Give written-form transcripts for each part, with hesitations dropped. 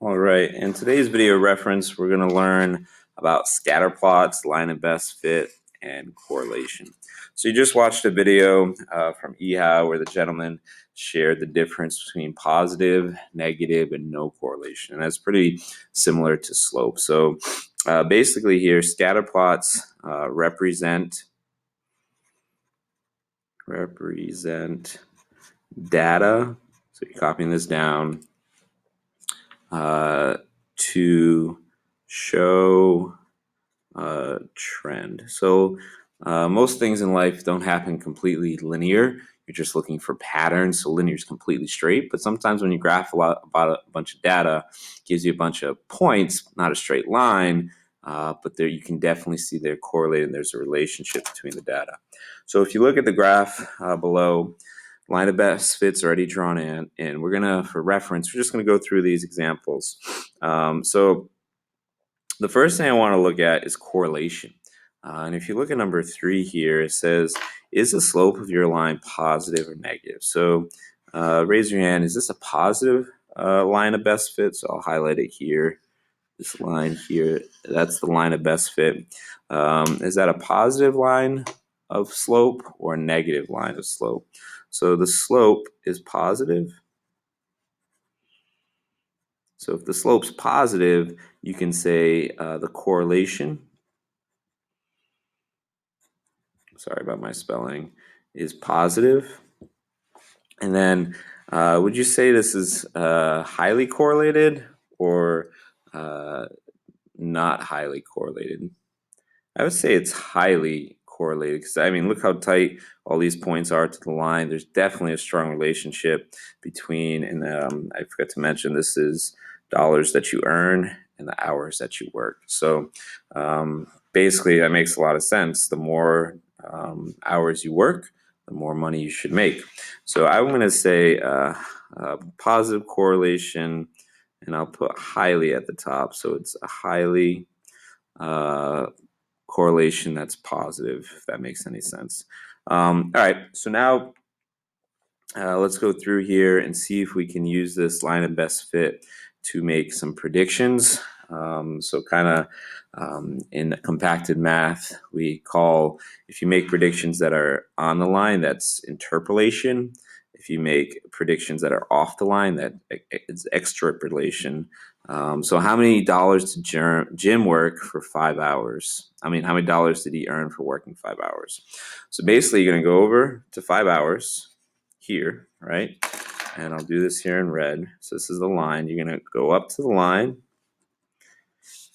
All right, in today's video reference, we're going to learn about scatter plots, line of best fit, and correlation. So you just watched a video from EHA where the gentleman shared the difference between positive, negative, and no correlation. And that's pretty similar to slope. So basically here, scatter plots represent data. So you're copying this down. To show a trend. So most things in life don't happen completely linear. You're just looking for patterns. So linear is completely straight, but sometimes when you graph about a bunch of data, it gives you a bunch of points, not a straight line, but there you can definitely see they're correlated. There's a relationship between the data. So if you look at the graph below, line of best fits already drawn in, and we're gonna, for reference, we're just gonna go through these examples. So the first thing I want to look at is correlation. And if you look at number 3 here, it says, is the slope of your line positive or negative? So raise your hand. Is this a positive line of best fit? So I'll highlight it here. This line here, that's the line of best fit. Is that a positive line of slope or a negative line of slope? So the slope is positive. So if the slope's positive, you can say the correlation, sorry about my spelling, is positive. And then would you say this is highly correlated or not highly correlated? I would say it's highly correlated because, I mean, look how tight all these points are to the line. There's definitely a strong relationship between, and I forgot to mention, this is dollars that you earn and the hours that you work. So basically that makes a lot of sense. The more hours you work, the more money you should make. So I'm going to say positive correlation, and I'll put highly at the top. So it's a highly correlation that's positive, if that makes any sense. All right, so now let's go through here and see if we can use this line of best fit to make some predictions. So kind of in compacted math, we call, if you make predictions that are on the line, that's interpolation. If you make predictions that are off the line, that is extrapolation. So how many dollars did Jim work for 5 hours? I mean, how many dollars did he earn for working 5 hours? So basically, you're going to go over to 5 hours here, right? And I'll do this here in red. So this is the line. You're going to go up to the line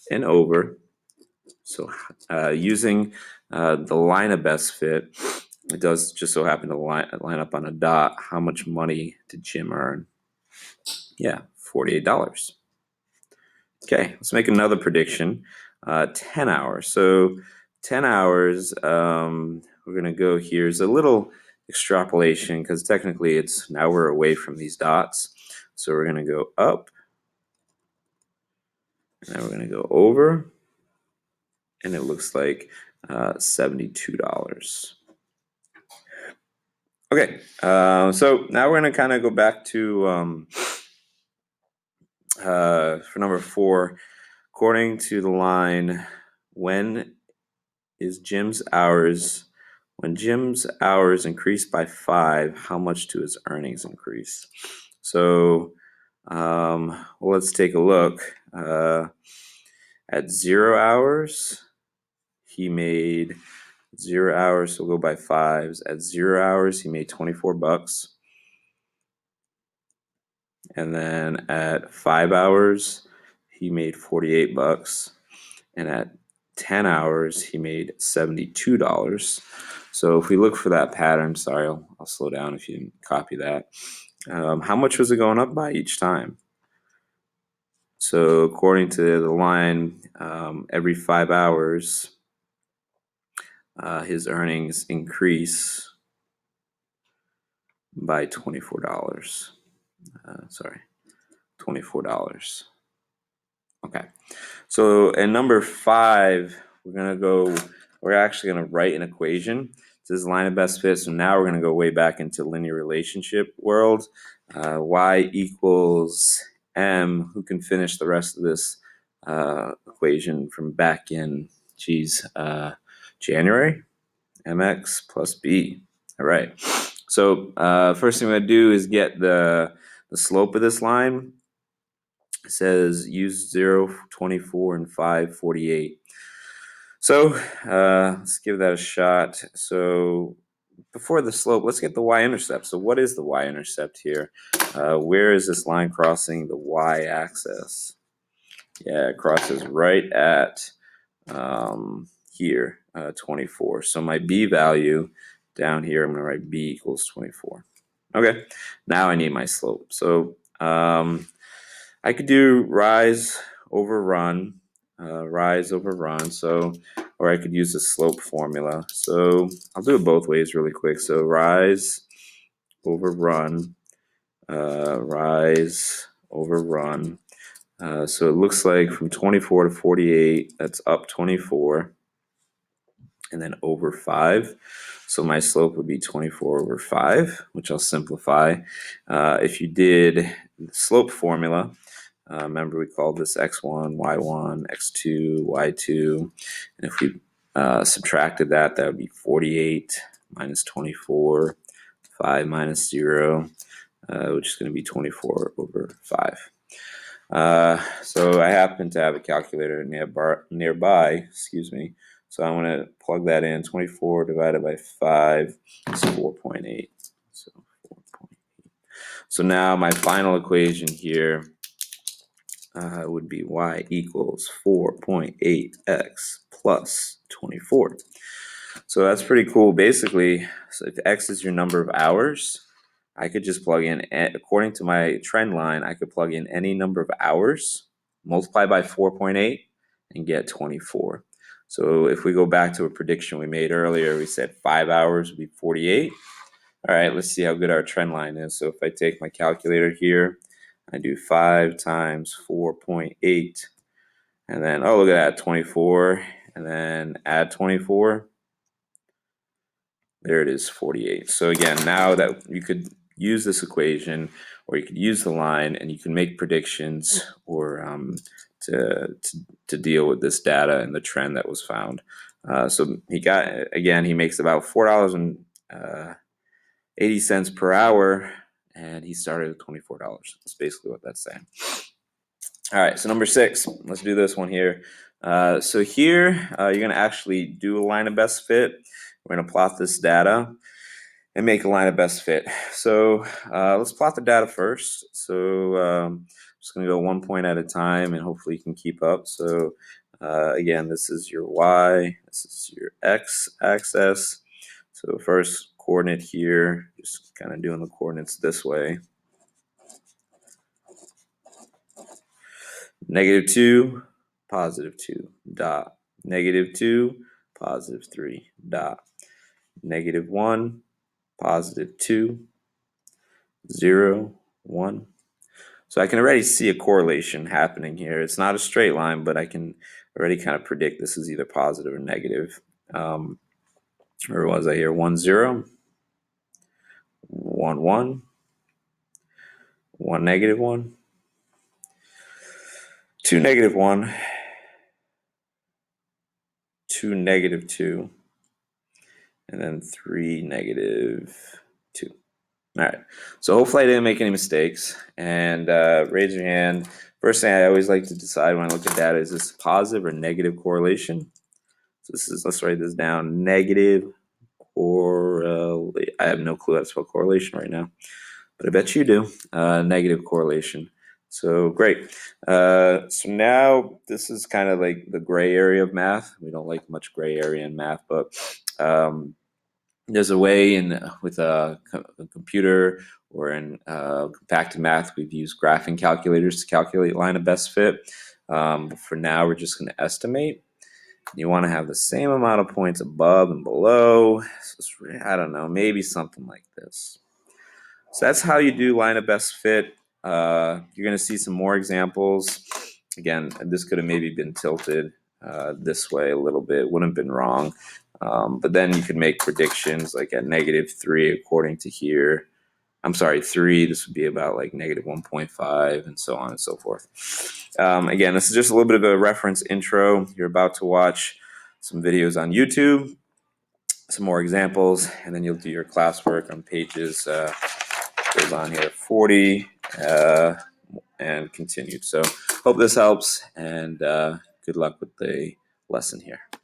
and over. So using the line of best fit, it does just so happen to line up on a dot. How much money did Jim earn? Yeah, $48. Okay, let's make another prediction. 10 hours. So 10 hours, we're going to go here. There's a little extrapolation because technically it's now we're away from these dots. So we're going to go up, and then we're going to go over, and it looks like $72. Okay, so now we're going to kind of go back to for number 4. According to the line, when Jim's hours increase by 5, how much do his earnings increase? So well, let's take a look. At 0 hours, he made 0 hours, so we'll go by 5s. At 0 hours, he made $24. And then at 5 hours, he made $48. And at 10 hours, he made $72. So if we look for that pattern, sorry, I'll slow down if you didn't copy that. How much was it going up by each time? So according to the line, every 5 hours, his earnings increase by $24. $24. Okay. So in number 5, we're actually gonna write an equation. This is line of best fit. So now we're gonna go way back into linear relationship world. Y equals m, who can finish the rest of this equation from back in, January? Mx plus b. All right. So first thing I'm going to do is get the slope of this line. It says use 0, 24, and 5, 48. So let's give that a shot. So before the slope, let's get the y-intercept. So what is the y-intercept here? Where is this line crossing the y-axis? Yeah, it crosses right at here, 24. So my b value down here, I'm going to write b equals 24. Okay, now I need my slope. So I could do rise over run, so, or I could use the slope formula. So I'll do it both ways really quick. So rise over run, rise over run. So it looks like from 24 to 48, that's up 24, and then over 5. So my slope would be 24 over 5, which I'll simplify. If you did the slope formula, remember we called this x1, y1, x2, y2, and if we subtracted that, that would be 48 minus 24, 5 minus 0, which is going to be 24 over 5. So I happen to have a calculator nearby, so I'm going to plug that in. 24 divided by 5 is 4.8. So 4.8. So now my final equation here would be y equals 4.8x plus 24. So that's pretty cool. Basically, so if x is your number of hours, I could just plug in, according to my trend line, I could plug in any number of hours, multiply by 4.8, and get 24. So if we go back to a prediction we made earlier, we said 5 hours would be 48. All right, let's see how good our trend line is. So if I take my calculator here, I do 5 times 4.8, and then, oh, look at that, 24, and then add 24. There it is, 48. So again, now that you could use this equation, or you could use the line, and you can make predictions or to deal with this data and the trend that was found. So he makes about $4.80 per hour, and he started at $24. That's basically what that's saying. All right, so number 6, let's do this one here. So here, you're going to actually do a line of best fit. We're going to plot this data and make a line of best fit. So let's plot the data first. So I'm just going to go 1 point at a time, and hopefully you can keep up. So again, this is your y, this is your x axis. So first coordinate here, just kind of doing the coordinates this way. -2, +2, dot. -2, +3, dot. -1, +2, 0, 1. So I can already see a correlation happening here. It's not a straight line, but I can already kind of predict this is either positive or negative. Where was I here? 1, 0, 1, 1, 1, -1, 2, -1, 2, -2, and then 3, -2. All right, so hopefully I didn't make any mistakes, and raise your hand. First thing I always like to decide when I look at data, is this positive or negative correlation? So let's write this down, negative correlation. I have no clue how to spell correlation right now, but I bet you do. Negative correlation. So great. So now this is kind of like the gray area of math. We don't like much gray area in math, but there's a way with a computer or in compacted math, we've used graphing calculators to calculate line of best fit. But for now, we're just going to estimate. You want to have the same amount of points above and below. So I don't know, maybe something like this. So that's how you do line of best fit. You're going to see some more examples. Again, this could have maybe been tilted this way a little bit, wouldn't have been wrong. But then you could make predictions like at -3 according to here. I'm sorry, 3, this would be about like negative 1.5, and so on and so forth. Again, this is just a little bit of a reference intro. You're about to watch some videos on YouTube, some more examples, and then you'll do your classwork on pages, goes on here, 40, and continued. So hope this helps, and good luck with the lesson here.